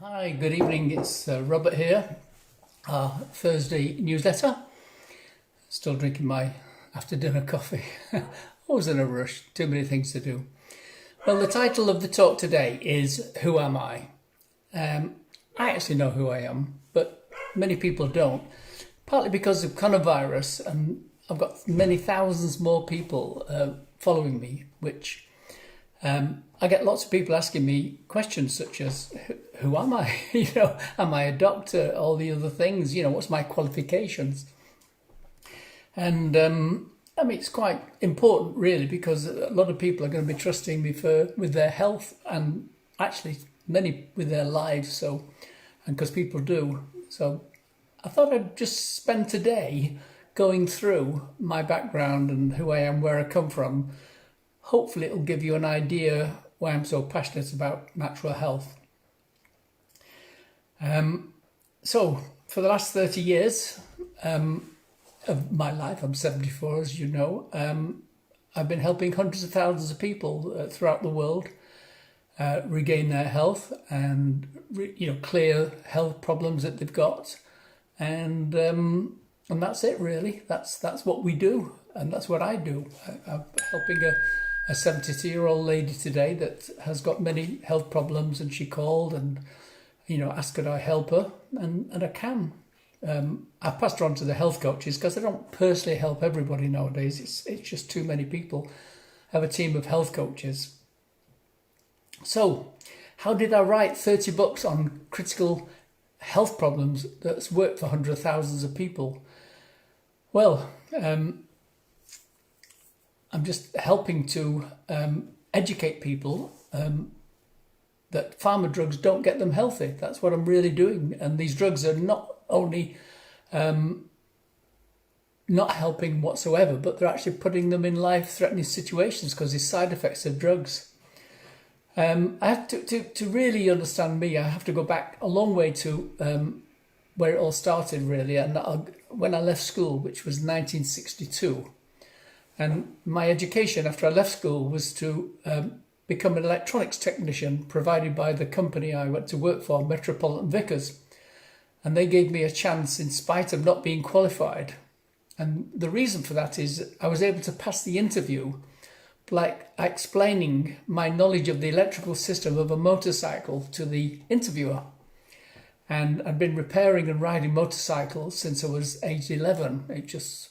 Hi, good evening. It's Robert here. Our Thursday newsletter. Still drinking my after dinner coffee. Always in a rush, too many things to do. Well, the title of the talk today is Who Am I? I actually know who I am, but many people don't. Partly because of coronavirus, and I've got many thousands more people following me, which I get lots of people asking me questions such as, who am I? Am I a doctor? All the other things, what's my qualifications? And it's quite important really, because a lot of people are going to be trusting me with their health, and actually many with their lives. And because people do. So I thought I'd just spend today going through my background and who I am, where I come from. Hopefully it'll give you an idea why I'm so passionate about natural health. So for the last 30 years of my life, I'm 74 as you know, I've been helping hundreds of thousands of people throughout the world regain their health and clear health problems that they've got, and that's it really. That's what we do, and that's what I do. I'm helping a 72-year-old lady today that has got many health problems, and she called and asked could I help her, and I can. I passed her on to the health coaches because I don't personally help everybody nowadays. It's just too many people. I have a team of health coaches. So how did I write 30 books on critical health problems that's worked for hundreds of thousands of people? Well, I'm just helping to educate people that pharma drugs don't get them healthy. That's what I'm really doing. And these drugs are not only not helping whatsoever, but they're actually putting them in life-threatening situations because there's side effects of drugs. I have to really understand me, I have to go back a long way to where it all started really. And when I left school, which was 1962, and my education after I left school was to become an electronics technician provided by the company I went to work for, Metropolitan Vickers. And they gave me a chance in spite of not being qualified. And the reason for that is I was able to pass the interview like explaining my knowledge of the electrical system of a motorcycle to the interviewer. And I'd been repairing and riding motorcycles since I was aged 11. It's just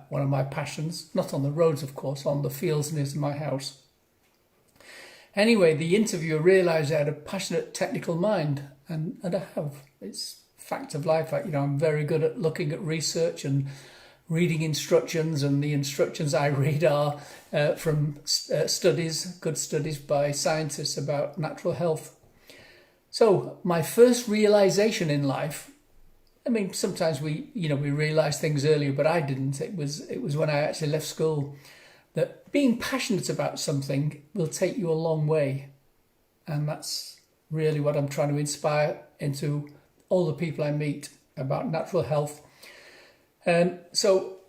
one of my passions, not on the roads, of course, on the fields near my house. Anyway, the interviewer realised I had a passionate technical mind, and I have. It's a fact of life. I'm very good at looking at research and reading instructions, and the instructions I read are from studies, good studies by scientists about natural health. So my first realisation in life, sometimes we realise things earlier, but I didn't. It was when I actually left school that being passionate about something will take you a long way. And that's really what I'm trying to inspire into all the people I meet about natural health. So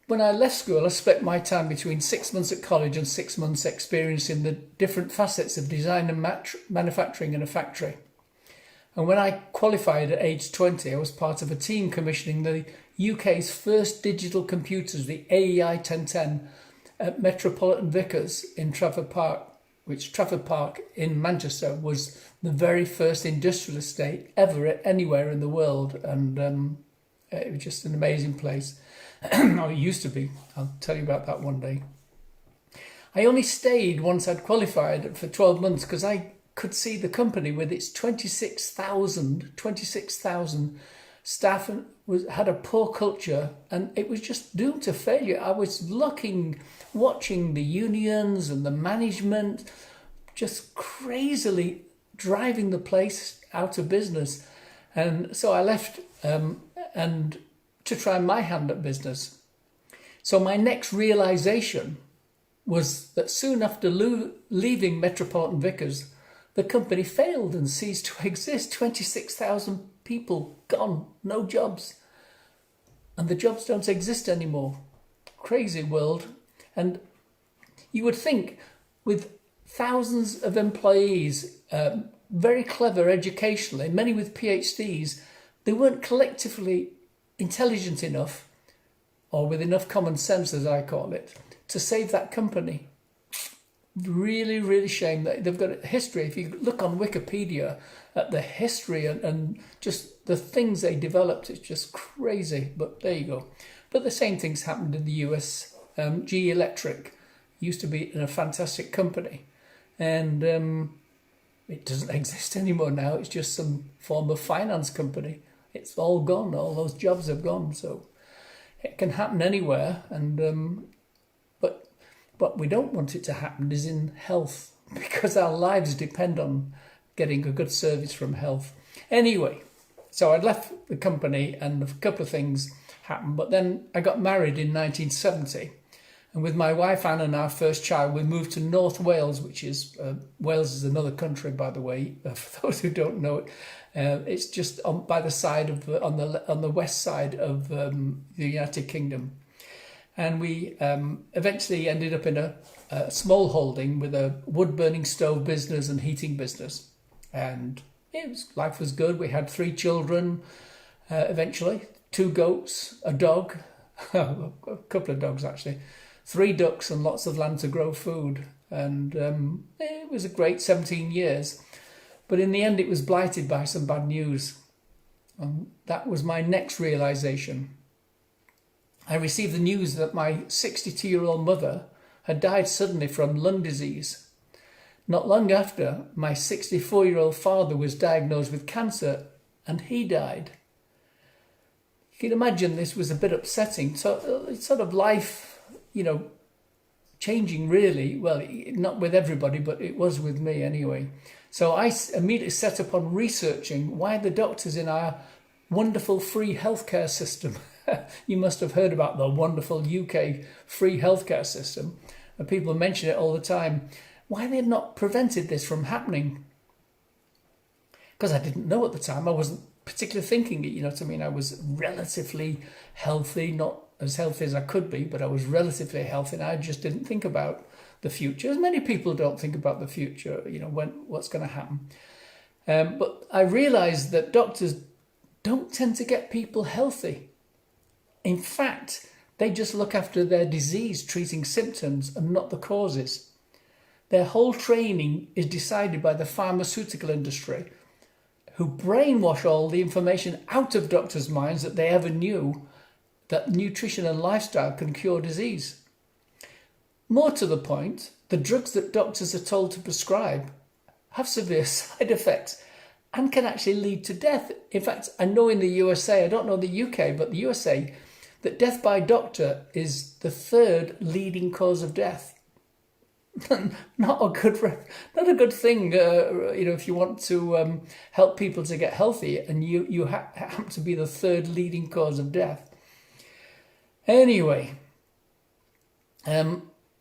when I left school, I spent my time between 6 months at college and 6 months experience in the different facets of design and manufacturing in a factory. And when I qualified at age 20, I was part of a team commissioning the UK's first digital computers, the AEI 1010, at Metropolitan Vickers in Trafford Park, which Trafford Park in Manchester was the very first industrial estate ever anywhere in the world. And it was just an amazing place. Or it used to be. I'll tell you about that one day. I only stayed once I'd qualified for 12 months because I could see the company with its 26,000 staff and had a poor culture, and it was just doomed to failure. I was watching the unions and the management just crazily driving the place out of business. And so I left and to try my hand at business. So my next realisation was that soon after leaving Metropolitan Vickers, the company failed and ceased to exist. 26,000 people gone, no jobs. And the jobs don't exist anymore. Crazy world. And you would think with thousands of employees very clever educationally, many with PhDs, they weren't collectively intelligent enough, or with enough common sense, as I call it, to save that company. Really, really shame that they've got a history. If you look on Wikipedia at the history and just the things they developed, it's just crazy. But there you go. But the same things happened in the US. GE Electric used to be a fantastic company, and it doesn't exist anymore now. It's just some form of finance company. It's all gone. All those jobs have gone. So it can happen anywhere, and but what we don't want it to happen is in health, because our lives depend on getting a good service from health. Anyway, so I'd left the company and a couple of things happened, but then I got married in 1970. And with my wife Anne and our first child, we moved to North Wales, which is, Wales is another country, by the way, for those who don't know it. It's just by the side of, on the west side of the United Kingdom. And we eventually ended up in a small holding with a wood-burning stove business and heating business. And life was good. We had 3 children eventually, 2 goats, a dog, a couple of dogs actually, 3 ducks and lots of land to grow food. And it was a great 17 years. But in the end, it was blighted by some bad news. And that was my next realization. I received the news that my 62-year-old mother had died suddenly from lung disease. Not long after, my 64-year-old father was diagnosed with cancer, and he died. You can imagine this was a bit upsetting. So it's sort of life, changing really. Well, not with everybody, but it was with me anyway. So I immediately set upon researching why the doctors in our wonderful free healthcare system, you must have heard about the wonderful UK free healthcare system, and people mention it all the time, why they had not prevented this from happening. Because I didn't know at the time. I wasn't particularly thinking it, you know what I mean? I was relatively healthy, not as healthy as I could be, but I was relatively healthy, and I just didn't think about the future. As many people don't think about the future, what's going to happen. But I realised that doctors don't tend to get people healthy. In fact, they just look after their disease, treating symptoms and not the causes. Their whole training is decided by the pharmaceutical industry, who brainwash all the information out of doctors' minds that they ever knew that nutrition and lifestyle can cure disease. More to the point, the drugs that doctors are told to prescribe have severe side effects and can actually lead to death. In fact, I know in the USA, I don't know the UK, but the USA, that death by doctor is the 3rd leading cause of death. Not a good thing, if you want to help people to get healthy, and you happen to be the 3rd leading cause of death. Anyway,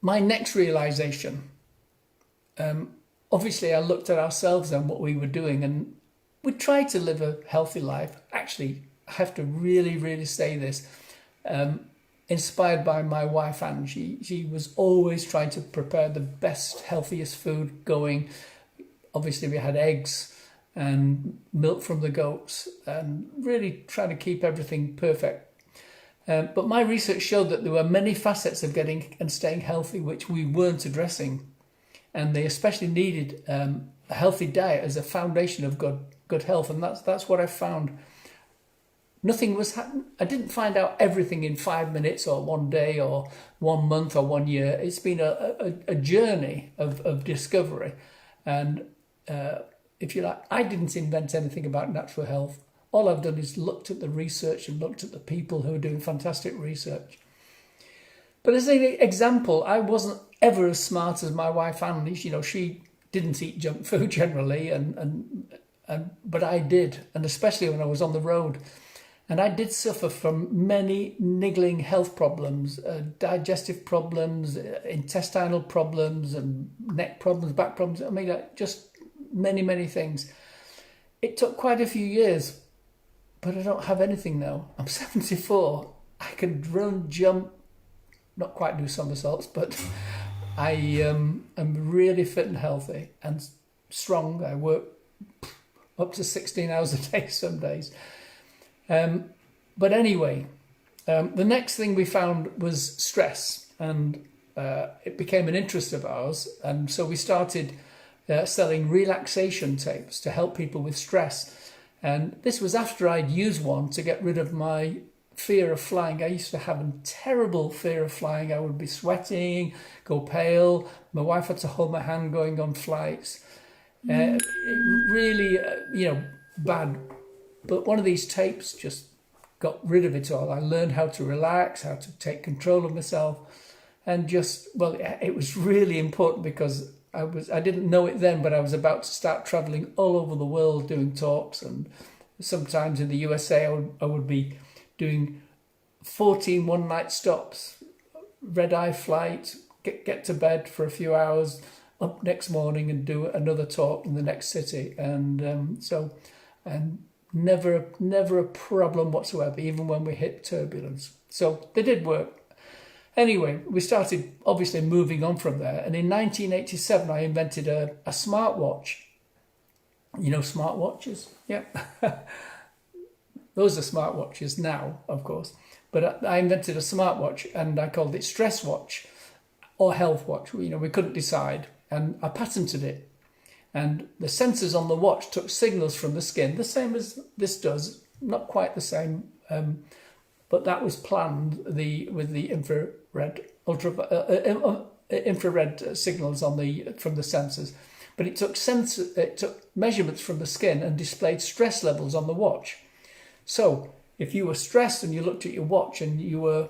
my next realization, obviously I looked at ourselves and what we were doing, and we tried to live a healthy life. Actually, I have to really, really say this, inspired by my wife Anne. She was always trying to prepare the best, healthiest food going. Obviously, we had eggs and milk from the goats, and really trying to keep everything perfect. But my research showed that there were many facets of getting and staying healthy which we weren't addressing, and they especially needed a healthy diet as a foundation of good health, and that's what I found. Nothing was happening. I didn't find out everything in 5 minutes or 1 day or 1 month or 1 year. It's been a journey of discovery, and if you like, I didn't invent anything about natural health. All I've done is looked at the research and looked at the people who are doing fantastic research. But as an example, I wasn't ever as smart as my wife Anne. She didn't eat junk food generally, but I did, and especially when I was on the road. And I did suffer from many niggling health problems, digestive problems, intestinal problems, and neck problems, back problems. I mean, just many, many things. It took quite a few years, but I don't have anything now. I'm 74. I can run, jump, not quite do somersaults, but I am really fit and healthy. And strong. I work up to 16 hours a day some days. But anyway, the next thing we found was stress, and it became an interest of ours. And so we started selling relaxation tapes to help people with stress. And this was after I'd used one to get rid of my fear of flying. I used to have a terrible fear of flying. I would be sweating, go pale. My wife had to hold my hand going on flights. Really, bad. But one of these tapes just got rid of it all. I learned how to relax, how to take control of myself, and it was really important because I didn't know it then, but I was about to start traveling all over the world doing talks, and sometimes in the USA I would be doing 14 one-night stops, red-eye flight, get to bed for a few hours, up next morning and do another talk in the next city, and never a problem whatsoever, even when we hit turbulence. So they did work. Anyway, we started obviously moving on from there, and in 1987 I invented a smartwatch. You know smartwatches? Yeah. Those are smartwatches now, of course. But I invented a smartwatch, and I called it Stress Watch or Health Watch. We couldn't decide, and I patented it. And the sensors on the watch took signals from the skin, the same as this does, not quite the same, but that was planned with the infrared signals from the sensors. But it took measurements from the skin and displayed stress levels on the watch. So if you were stressed and you looked at your watch and you were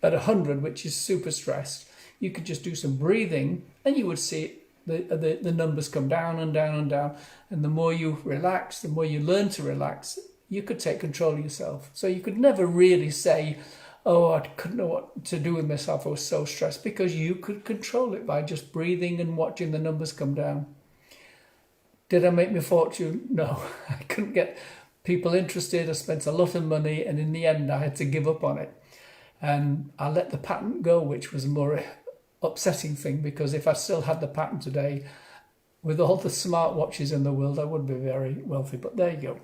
at 100, which is super stressed, you could just do some breathing and you would see the numbers come down and down and down. And the more you relax, the more you learn to relax, you could take control of yourself. So you could never really say, oh, I couldn't know what to do with myself, I was so stressed, because you could control it by just breathing and watching the numbers come down. Did I make my fortune? No, I couldn't get people interested. I spent a lot of money, and in the end I had to give up on it. And I let the patent go, which was a more upsetting thing, because if I still had the patent today, with all the smartwatches in the world, I would be very wealthy. But there you go.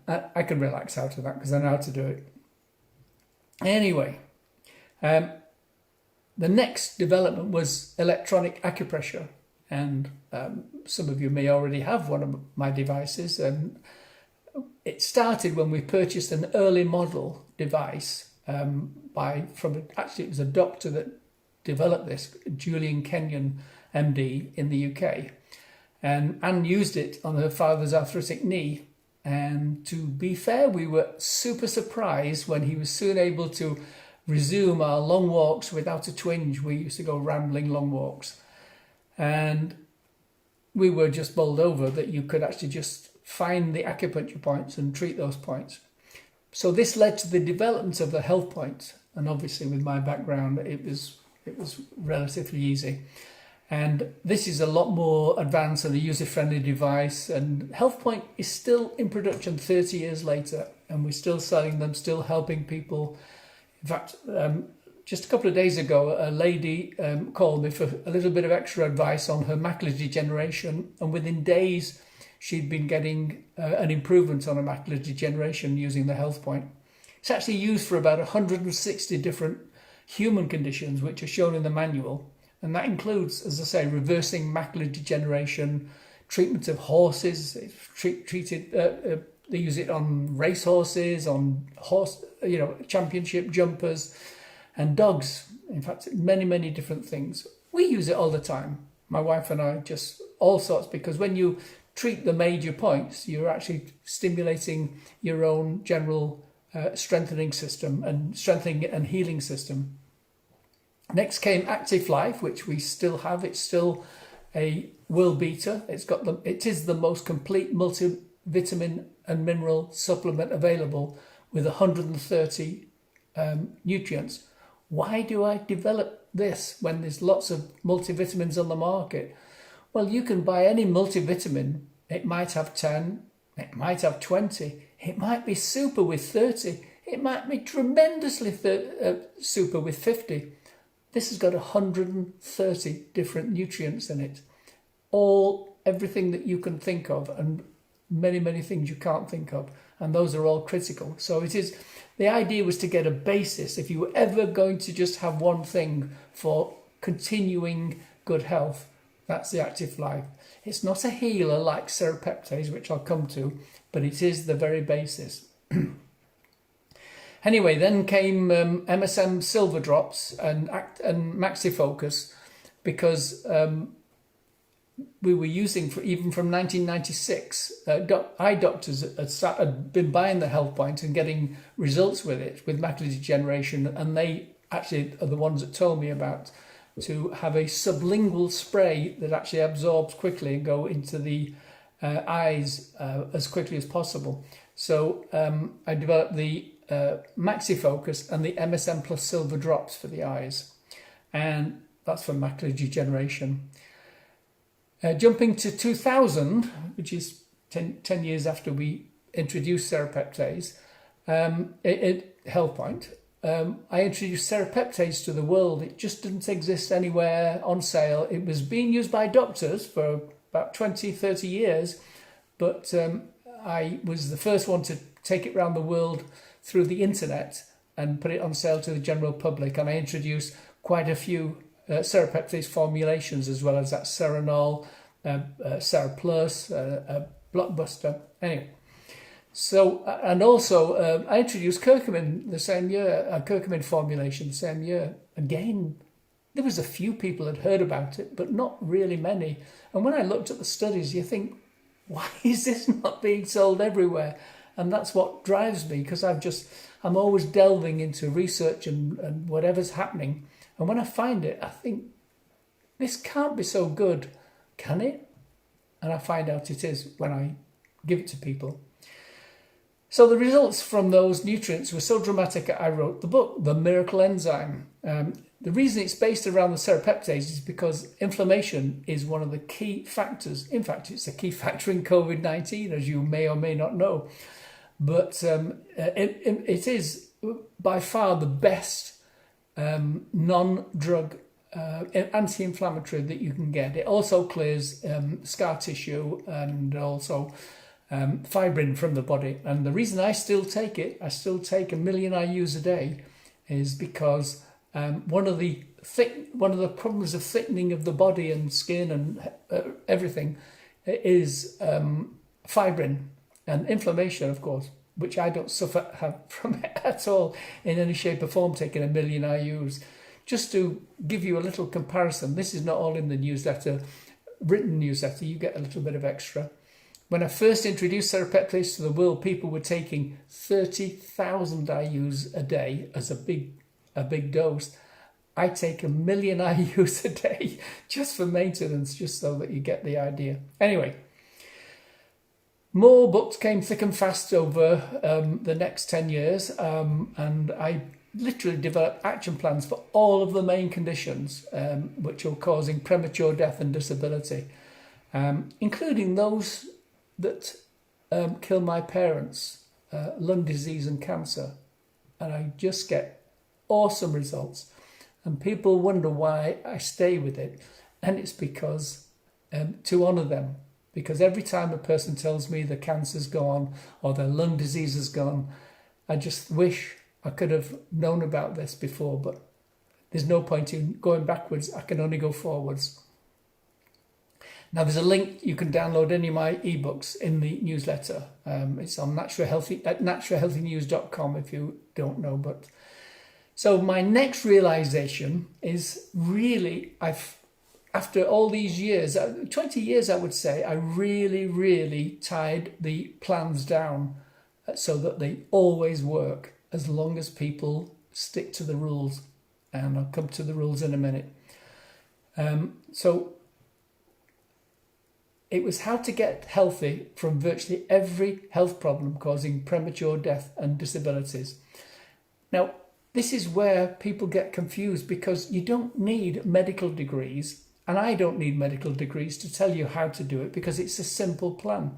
I can relax out of that because I know how to do it. Anyway, the next development was electronic acupressure. And some of you may already have one of my devices. And it started when we purchased an early model device actually it was a doctor that developed this, Julian Kenyon, MD, in the UK. And Anne used it on her father's arthritic knee. And to be fair, we were super surprised when he was soon able to resume our long walks without a twinge. We used to go rambling long walks. And we were just bowled over that you could actually just find the acupuncture points and treat those points. So this led to the development of the health point. And obviously with my background, it was relatively easy. And this is a lot more advanced and a user-friendly device. And HealthPoint is still in production 30 years later, and we're still selling them, still helping people. In fact, just a couple of days ago, a lady called me for a little bit of extra advice on her macular degeneration, and within days, she'd been getting an improvement on her macular degeneration using the HealthPoint. It's actually used for about 160 different human conditions, which are shown in the manual. And that includes, as I say, reversing macular degeneration, treatment of horses. They use it on race horses, on championship jumpers, and dogs. In fact, many, many different things. We use it all the time. My wife and I, just all sorts, because when you treat the major points, you're actually stimulating your own general strengthening and healing system. Next came Active Life, which we still have. It's still a world beater. It is the most complete multivitamin and mineral supplement available with 130 nutrients. Why do I develop this when there's lots of multivitamins on the market? Well, you can buy any multivitamin. It might have 10, it might have 20, it might be super with 30, it might be tremendously super with 50. This has got 130 different nutrients in it, all everything that you can think of and many, many things you can't think of. And those are all critical. So the idea was to get a basis. If you were ever going to just have one thing for continuing good health, that's the active life. It's not a healer like serapeptase, which I'll come to, but it is the very basis. Anyway, then came MSM Silver Drops and MaxiFocus, because we were using even from 1996. Eye doctors had been buying the Health Point and getting results with it, with macular degeneration, and they actually are the ones that told me about to have a sublingual spray that actually absorbs quickly and go into the eyes as quickly as possible. So I developed the MaxiFocus and the MSM Plus Silver Drops for the eyes, and that's for macular degeneration. Jumping to 2000, which is 10 years after we introduced serapeptase, Health Point, I introduced serapeptase to the world. It just didn't exist anywhere on sale. It was being used by doctors for about 20, 30 years, but I was the first one to take it around the world through the internet and put it on sale to the general public. And I introduced quite a few serapeptase formulations, as well as that Serenol, Seraplus, Blockbuster. Anyway, so, and also I introduced curcumin the same year, a curcumin formulation the same year. Again, there was a few people that heard about it, but not really many. And when I looked at the studies, you think, why is this not being sold everywhere? And that's what drives me, because I'm always delving into research and whatever's happening. And when I find it, I think, this can't be so good, can it? And I find out it is when I give it to people. So the results from those nutrients were so dramatic, I wrote the book, The Miracle Enzyme. The reason it's based around the serapeptase is because inflammation is one of the key factors. In fact, it's a key factor in COVID-19, as you may or may not know. But it is by far the best non-drug anti-inflammatory that you can get. It also clears scar tissue and also fibrin from the body. And the reason I still take it, I still take 1 million IUs a day, is because one of the problems of thickening of the body and skin and everything is fibrin and inflammation, of course, which I don't have from at all in any shape or form, taking 1 million IUs. Just to give you a little comparison, this is not all in the newsletter, written newsletter, you get a little bit of extra. When I first introduced serapeptase to the world, people were taking 30,000 IUs a day as a big dose. I take 1 million IUs a day just for maintenance, just so that you get the idea. Anyway, more books came thick and fast over the next 10 years, and I literally developed action plans for all of the main conditions which are causing premature death and disability, including those that kill my parents, lung disease and cancer. And I just get awesome results. And people wonder why I stay with it. And it's because to honour them. Because every time a person tells me the cancer's gone or their lung disease is gone, I just wish I could have known about this before, but there's no point in going backwards. I can only go forwards. Now, there's a link. You can download any of my ebooks in the newsletter. It's on at naturalhealthynews.com if you don't know. But so my next realization is really, after all these years, 20 years, I would say, I really tied the plans down so that they always work as long as people stick to the rules. And I'll come to the rules in a minute. So it was how to get healthy from virtually every health problem causing premature death and disabilities. Now, this is where people get confused, because you don't need medical degrees, and I don't need medical degrees to tell you how to do it, because it's a simple plan.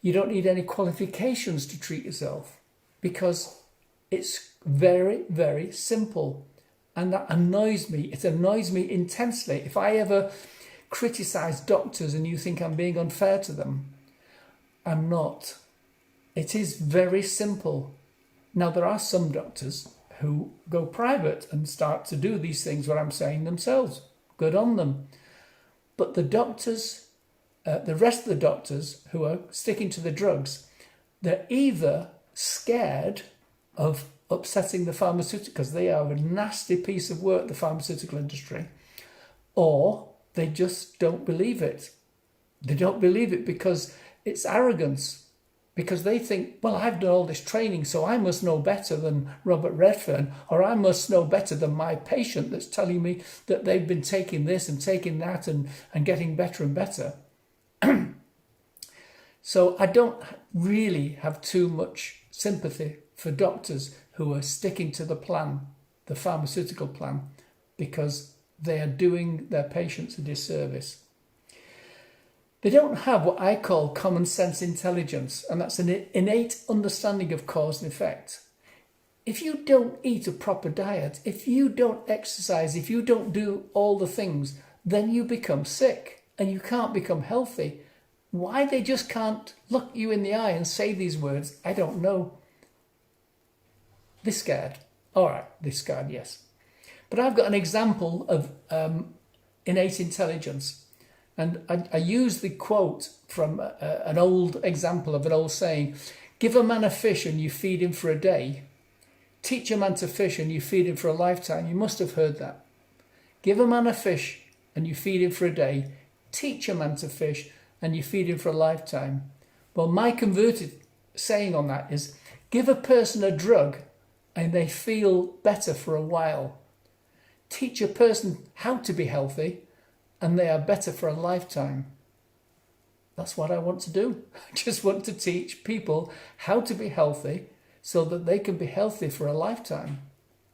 You don't need any qualifications to treat yourself, because it's very simple. And that annoys me. It annoys me intensely. If I ever criticise doctors and you think I'm being unfair to them. I'm not. It is very simple. Now, there are some doctors who go private and start to do these things, what I'm saying themselves. Good on them. But the doctors, the rest of the doctors who are sticking to the drugs, they're either scared of upsetting the pharmaceutical, because they are a nasty piece of work, the pharmaceutical industry, or they just don't believe it. They don't believe it because it's arrogance, because they think, well, I've done all this training, so I must know better than Robert Redfern, or I must know better than my patient that's telling me that they've been taking this and taking that and getting better and better. So I don't really have too much sympathy for doctors who are sticking to the plan, the pharmaceutical plan, because they are doing their patients a disservice. They don't have what I call common sense intelligence, and that's an innate understanding of cause and effect. If you don't eat a proper diet, if you don't exercise, if you don't do all the things, then you become sick and you can't become healthy. Why they just can't look you in the eye and say these words, I don't know. They're scared. All right, they're scared, yes. But I've got an example of innate intelligence. And I use the quote from an old example of an old saying, give a man a fish and you feed him for a day. Teach a man to fish and you feed him for a lifetime. You must have heard that. Give a man a fish and you feed him for a day. Teach a man to fish and you feed him for a lifetime. Well, my converted saying on that is, give a person a drug and they feel better for a while. Teach a person how to be healthy and they are better for a lifetime. That's what I want to do. I just want to teach people how to be healthy so that they can be healthy for a lifetime.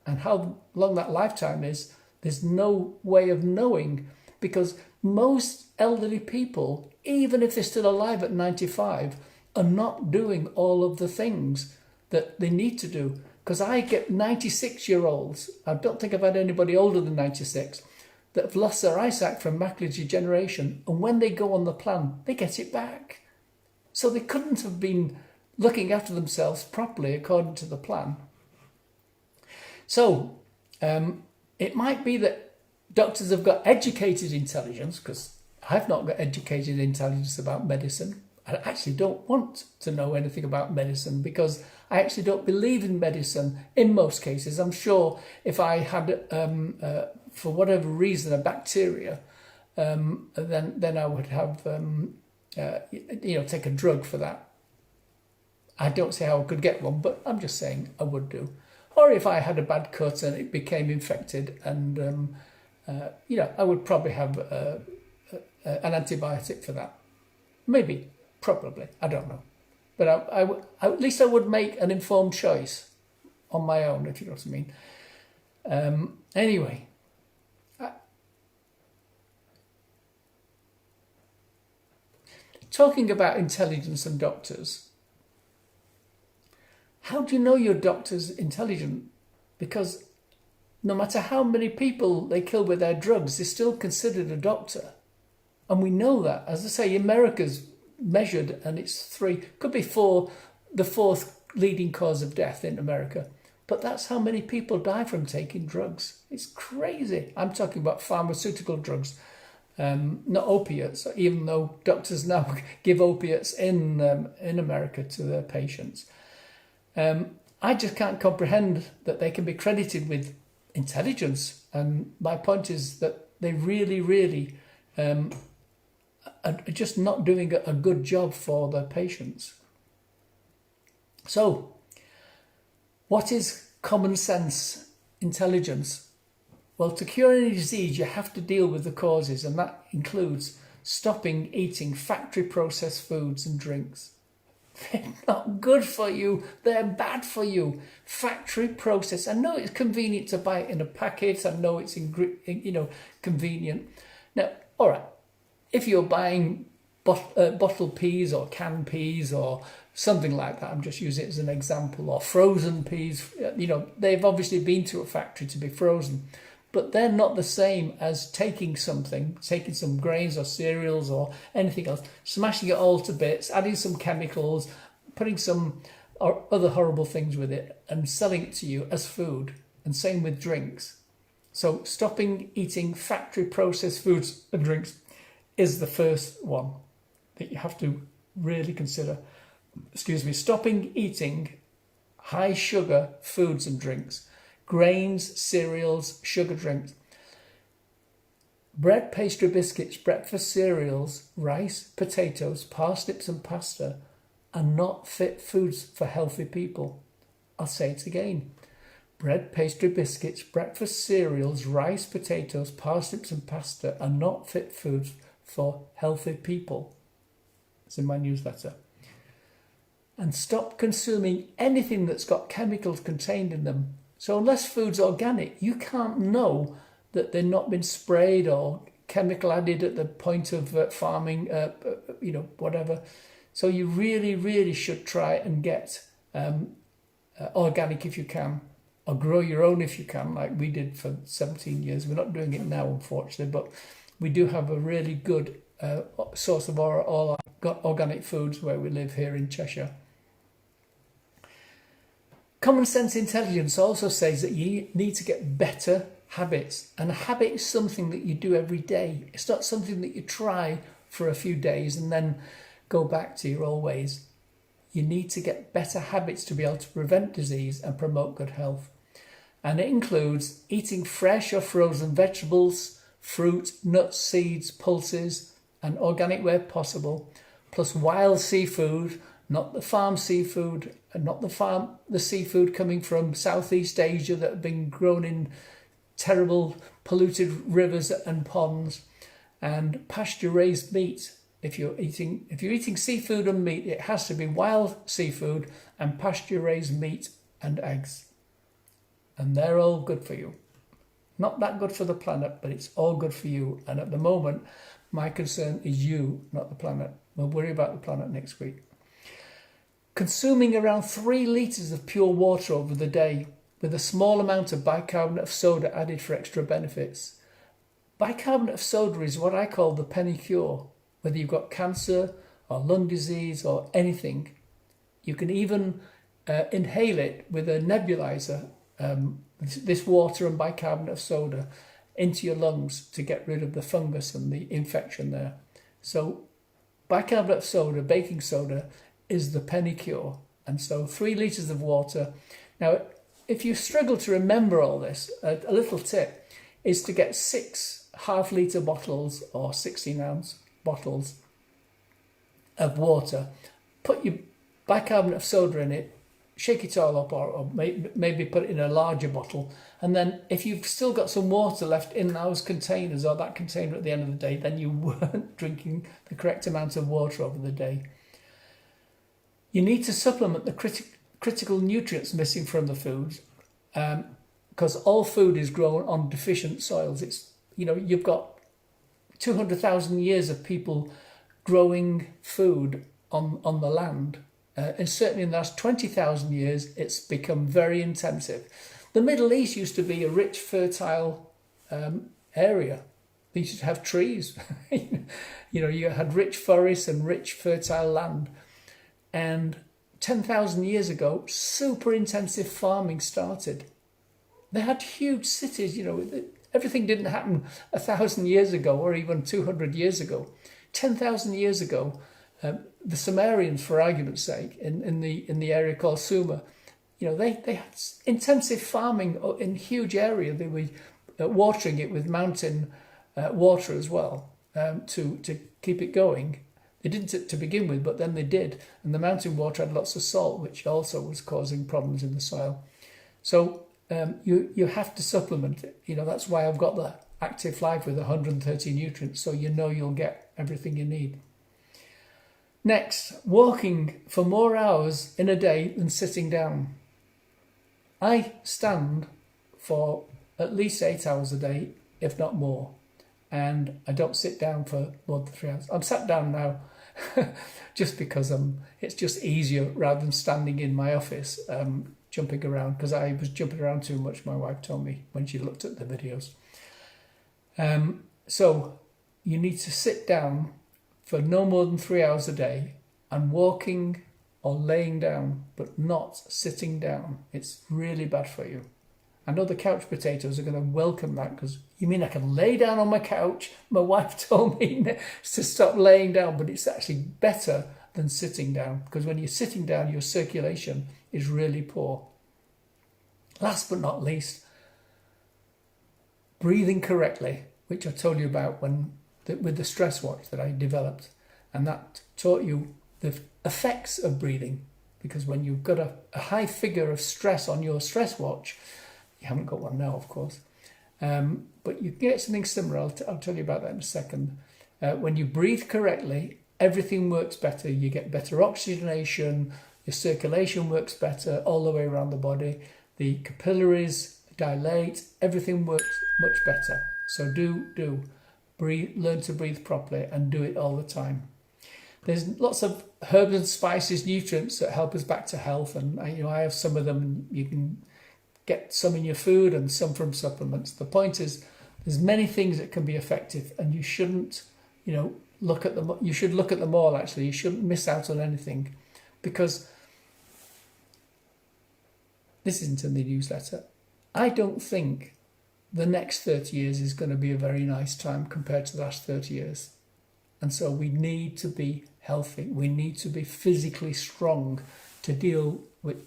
And how long that lifetime is, there's no way of knowing, because most elderly people, even if they're still alive at 95, are not doing all of the things that they need to do. Because I get 96-year-olds, I don't think I've had anybody older than 96, that have lost their eyesight from macular degeneration, and when they go on the plan, they get it back. So they couldn't have been looking after themselves properly according to the plan. So it might be that doctors have got educated intelligence, because I've not got educated intelligence about medicine. I actually don't want to know anything about medicine, because I actually don't believe in medicine in most cases. I'm sure if I had, for whatever reason, a bacteria, then I would have, take a drug for that. I don't see how I could get one, but I'm just saying I would do. Or if I had a bad cut and it became infected, and I would probably have an antibiotic for that. Maybe, probably, I don't know. But at least I would make an informed choice on my own, if you know what I mean. Anyway, talking about intelligence and doctors, how do you know your doctor's intelligent? Because no matter how many people they kill with their drugs, they're still considered a doctor. And we know that. As I say, America's measured, and it's could be the fourth leading cause of death in America. But that's how many people die from taking drugs. It's crazy. I'm talking about pharmaceutical drugs, not opiates, even though doctors now give opiates in America to their patients. I just can't comprehend that they can be credited with intelligence. And my point is that they really, really are just not doing a good job for their patients. So, what is common sense intelligence? Well, to cure any disease, you have to deal with the causes, and that includes stopping eating factory processed foods and drinks. They're not good for you. They're bad for you. Factory process. I know it's convenient to buy it in a packet. I know it's convenient. Now, all right, if you're buying bottled peas or canned peas or something like that, I'm just using it as an example, or frozen peas, they've obviously been to a factory to be frozen. but they're not the same as taking some grains or cereals or anything else, smashing it all to bits, adding some chemicals, putting some or other horrible things with it and selling it to you as food. And same with drinks. So stopping eating factory processed foods and drinks is the first one that you have to really consider. Stopping eating high sugar foods and drinks, grains, cereals, sugar drinks. Bread, pastry, biscuits, breakfast cereals, rice, potatoes, parsnips and pasta are not fit foods for healthy people. I'll say it again. Bread, pastry, biscuits, breakfast cereals, rice, potatoes, parsnips and pasta are not fit foods for healthy people. It's in my newsletter. And stop consuming anything that's got chemicals contained in them. So unless food's organic, you can't know that they've not been sprayed or chemical added at the point of farming, whatever. So you really, really should try and get organic if you can, or grow your own if you can, like we did for 17 years. We're not doing it now, unfortunately, but we do have a really good source of all our organic foods where we live here in Cheshire. Common sense intelligence also says that you need to get better habits. And a habit is something that you do every day. It's not something that you try for a few days and then go back to your old ways. You need to get better habits to be able to prevent disease and promote good health. And it includes eating fresh or frozen vegetables, fruit, nuts, seeds, pulses, and organic where possible, plus wild seafood, not the farm seafood, and not the seafood coming from Southeast Asia that have been grown in terrible polluted rivers and ponds, and pasture-raised meat. If you're eating seafood and meat, it has to be wild seafood and pasture-raised meat and eggs. And they're all good for you. Not that good for the planet, but it's all good for you. And at the moment, my concern is you, not the planet. We'll worry about the planet next week. Consuming around 3 litres of pure water over the day, with a small amount of bicarbonate of soda added for extra benefits. Bicarbonate of soda is what I call the penny cure. Whether you've got cancer or lung disease or anything, you can even inhale it with a nebulizer, this water and bicarbonate of soda, into your lungs to get rid of the fungus and the infection there. So bicarbonate of soda, baking soda, is the penny cure. And so 3 litres of water. Now, if you struggle to remember all this, a little tip is to get 6 half-litre bottles or 16-ounce bottles of water, put your bicarbonate of soda in it, shake it all up, or maybe put it in a larger bottle, and then if you've still got some water left in those containers or that container at the end of the day, then you weren't drinking the correct amount of water over the day. You need to supplement the critical nutrients missing from the foods, because all food is grown on deficient soils. You've got 200,000 years of people growing food on the land. And certainly in the last 20,000 years, it's become very intensive. The Middle East used to be a rich, fertile area. They used to have trees. You had rich forests and rich, fertile land. And 10,000 years ago, super intensive farming started. They had huge cities, everything didn't happen 1,000 years ago or even 200 years ago. 10,000 years ago, the Sumerians, for argument's sake, in the area called Sumer, they had intensive farming in huge area. They were watering it with mountain water as well to keep it going. They didn't to begin with, but then they did. And the mountain water had lots of salt, which also was causing problems in the soil. So you have to supplement it. That's why I've got the Active Life with 130 nutrients, so you'll get everything you need. Next, walking for more hours in a day than sitting down. I stand for at least 8 hours a day, if not more. And I don't sit down for more than 3 hours. I'm sat down now just because it's just easier rather than standing in my office. jumping around, because I was jumping around too much, my wife told me when she looked at the videos. So you need to sit down for no more than 3 hours a day, and walking or laying down, but not sitting down. It's really bad for you. I know the couch potatoes are going to welcome that, because you mean I can lay down on my couch? My wife told me to stop laying down, but it's actually better than sitting down, because when you're sitting down, your circulation is really poor. Last but not least, breathing correctly, which I told you about with the stress watch that I developed, and that taught you the effects of breathing, because when you've got a high figure of stress on your stress watch, you haven't got one now, of course, but you get something similar. I'll tell you about that in a second. When you breathe correctly, everything works better. You get better oxygenation, your circulation works better all the way around the body, the capillaries dilate, everything works much better. So do breathe, learn to breathe properly, and do it all the time. There's lots of herbs and spices, nutrients that help us back to health, and I have some of them. You can get some in your food and some from supplements. The point is, there's many things that can be effective, and you shouldn't, look at them. You should look at them all. Actually, you shouldn't miss out on anything, because this isn't in the newsletter. I don't think the next 30 years is going to be a very nice time compared to the last 30 years. And so we need to be healthy. We need to be physically strong to deal with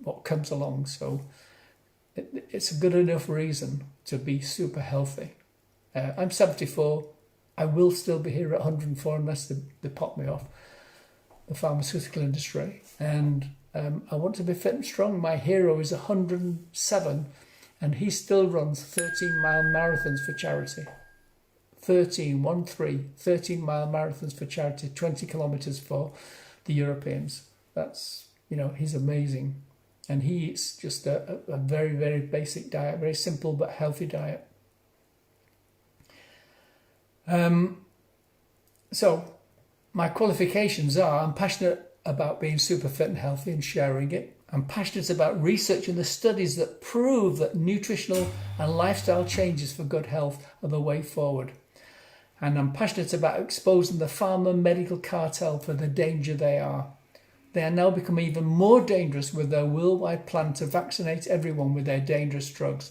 what comes along. So it's a good enough reason to be super healthy. I'm 74. I will still be here at 104 unless they pop me off, the pharmaceutical industry. And I want to be fit and strong. My hero is 107, and he still runs 13-mile marathons for charity. 13-mile marathons for charity, 20 kilometres for the Europeans. That's, he's amazing. And he eats just a very, very basic diet, very simple but healthy diet. So my qualifications are, I'm passionate about being super fit and healthy and sharing it. I'm passionate about researching the studies that prove that nutritional and lifestyle changes for good health are the way forward. And I'm passionate about exposing the pharma medical cartel for the danger they are. They are now becoming even more dangerous with their worldwide plan to vaccinate everyone with their dangerous drugs.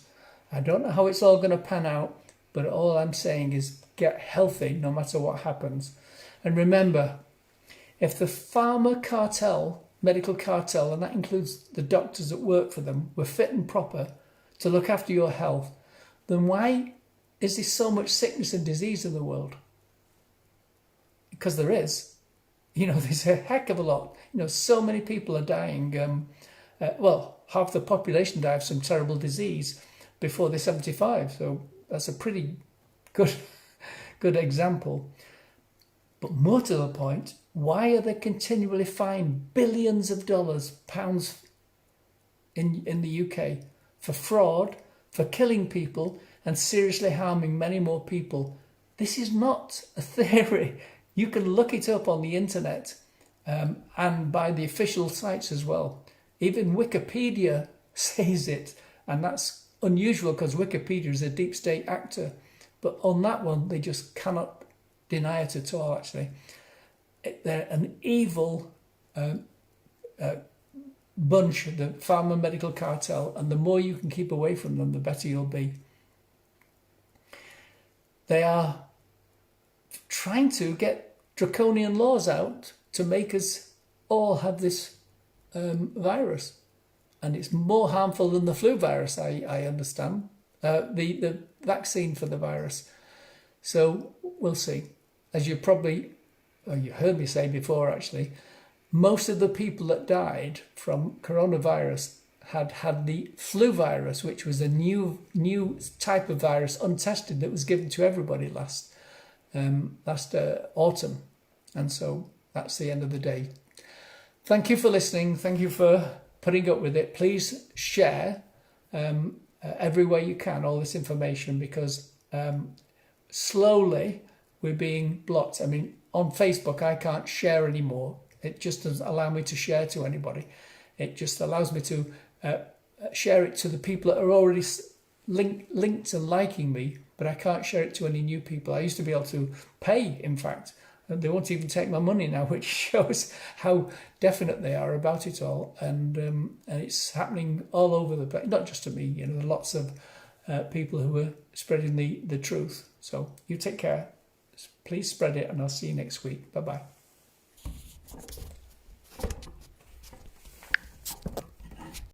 I don't know how it's all going to pan out, but all I'm saying is get healthy no matter what happens. And remember, if the pharma cartel, medical cartel, and that includes the doctors that work for them, were fit and proper to look after your health, then why is there so much sickness and disease in the world? Because there is. There's a heck of a lot. So many people are dying. Half the population die of some terrible disease before they're 75. So that's a pretty good example. But more to the point, why are they continually fined billions of pounds in the UK for fraud, for killing people and seriously harming many more people? This is not a theory. You can look it up on the internet and by the official sites as well. Even Wikipedia says it, and that's unusual because Wikipedia is a deep state actor. But on that one, they just cannot deny it at all, actually. They're an evil bunch, the pharma medical cartel, and the more you can keep away from them, the better you'll be. They are trying to get draconian laws out to make us all have this virus. And it's more harmful than the flu virus, I understand, the vaccine for the virus. So we'll see. As you heard me say before, actually, most of the people that died from coronavirus had the flu virus, which was a new type of virus, untested, that was given to everybody last autumn. And so that's the end of the day. Thank you for listening. Thank you for putting up with it. Please share every way you can all this information, because slowly we're being blocked. On Facebook I can't share anymore. It just doesn't allow me to share to anybody. It just allows me to share it to the people that are already linked and liking me, but I can't share it to any new people. I used to be able to pay, in fact, and they won't even take my money now, which shows how definite they are about it all. And it's happening all over the place, not just to me. There are lots of people who are spreading the truth. So you take care. Please spread it, and I'll see you next week. Bye-bye.